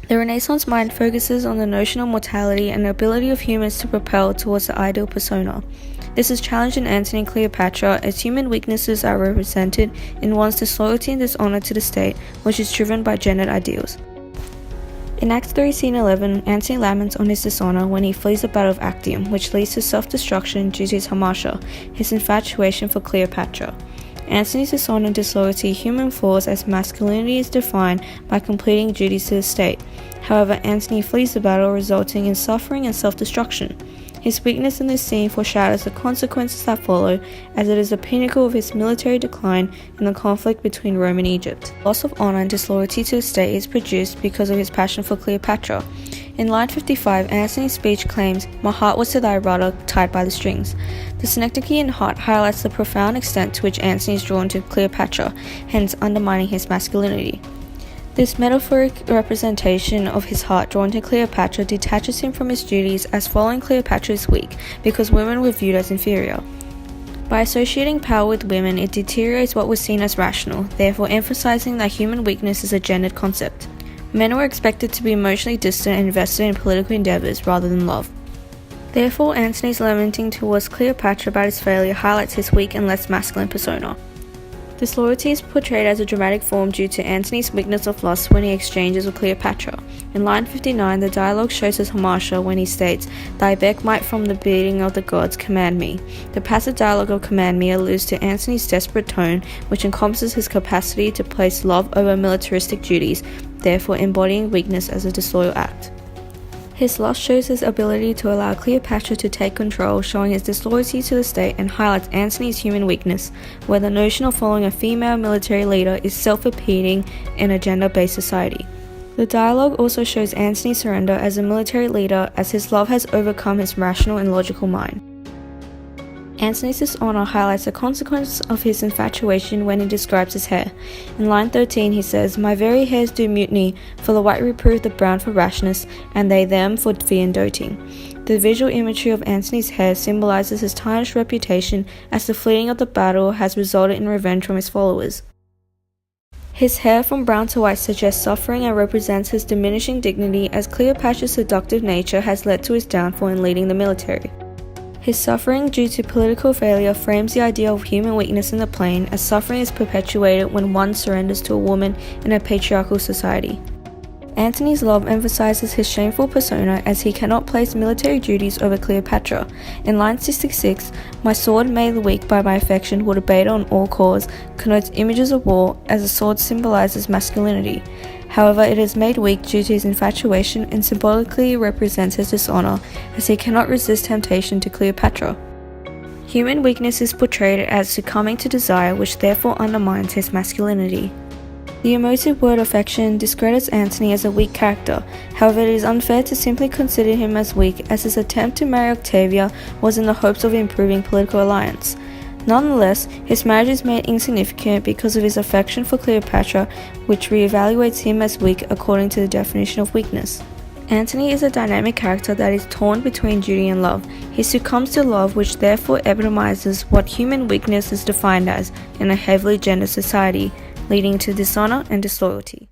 The Renaissance mind focuses on the notion of mortality and the ability of humans to propel towards the ideal persona. This is challenged in Antony and Cleopatra as human weaknesses are represented in one's disloyalty and dishonor to the state, which is driven by gendered ideals. In Act 3, Scene 11, Antony laments on his dishonor when he flees the Battle of Actium, which leads to self-destruction due to his hamartia, his infatuation for Cleopatra. Antony's dishonor and disloyalty human flaws as masculinity is defined by completing duties to the state. However, Antony flees the battle, resulting in suffering and self-destruction. His weakness in this scene foreshadows the consequences that follow, as it is the pinnacle of his military decline in the conflict between Rome and Egypt. Loss of honor and disloyalty to the state is produced because of his passion for Cleopatra. In line 55, Antony's speech claims, "My heart was to thy rudder, tied by the strings." The Synecdochean heart highlights the profound extent to which Antony is drawn to Cleopatra, hence undermining his masculinity. This metaphoric representation of his heart drawn to Cleopatra detaches him from his duties, as following Cleopatra is weak, because women were viewed as inferior. By associating power with women, it deteriorates what was seen as rational, therefore emphasizing that human weakness is a gendered concept. Men were expected to be emotionally distant and invested in political endeavors rather than love. Therefore, Antony's lamenting towards Cleopatra about his failure highlights his weak and less masculine persona. Disloyalty is portrayed as a dramatic form due to Antony's weakness of lust when he exchanges with Cleopatra. In line 59, the dialogue shows his hamartia when he states, "Thy beck might from the bidding of the gods command me." The passive dialogue of "command me" alludes to Antony's desperate tone, which encompasses his capacity to place love over militaristic duties, therefore embodying weakness as a disloyal act. His lust shows his ability to allow Cleopatra to take control, showing his disloyalty to the state, and highlights Antony's human weakness, where the notion of following a female military leader is self-repeating in a gender-based society. The dialogue also shows Antony's surrender as a military leader, as his love has overcome his rational and logical mind. Antony's dishonor highlights the consequence of his infatuation when he describes his hair. In line 13 he says, "My very hairs do mutiny, for the white reprove the brown for rashness, and they them for fear and doting." The visual imagery of Antony's hair symbolizes his tarnished reputation, as the fleeing of the battle has resulted in revenge from his followers. His hair from brown to white suggests suffering and represents his diminishing dignity, as Cleopatra's seductive nature has led to his downfall in leading the military. His suffering due to political failure frames the idea of human weakness in the plain, as suffering is perpetuated when one surrenders to a woman in a patriarchal society. Antony's love emphasizes his shameful persona, as he cannot place military duties over Cleopatra. In line 66, "My sword made weak by my affection would obey on all cause," connotes images of war, as a sword symbolizes masculinity. However, it is made weak due to his infatuation and symbolically represents his dishonor, as he cannot resist temptation to Cleopatra. Human weakness is portrayed as succumbing to desire, which therefore undermines his masculinity. The emotive word affection discredits Antony as a weak character. However, it is unfair to simply consider him as weak, as his attempt to marry Octavia was in the hopes of improving political alliance. Nonetheless, his marriage is made insignificant because of his affection for Cleopatra, which reevaluates him as weak according to the definition of weakness. Antony is a dynamic character that is torn between duty and love. He succumbs to love, which therefore epitomizes what human weakness is defined as in a heavily gendered society, leading to dishonor and disloyalty.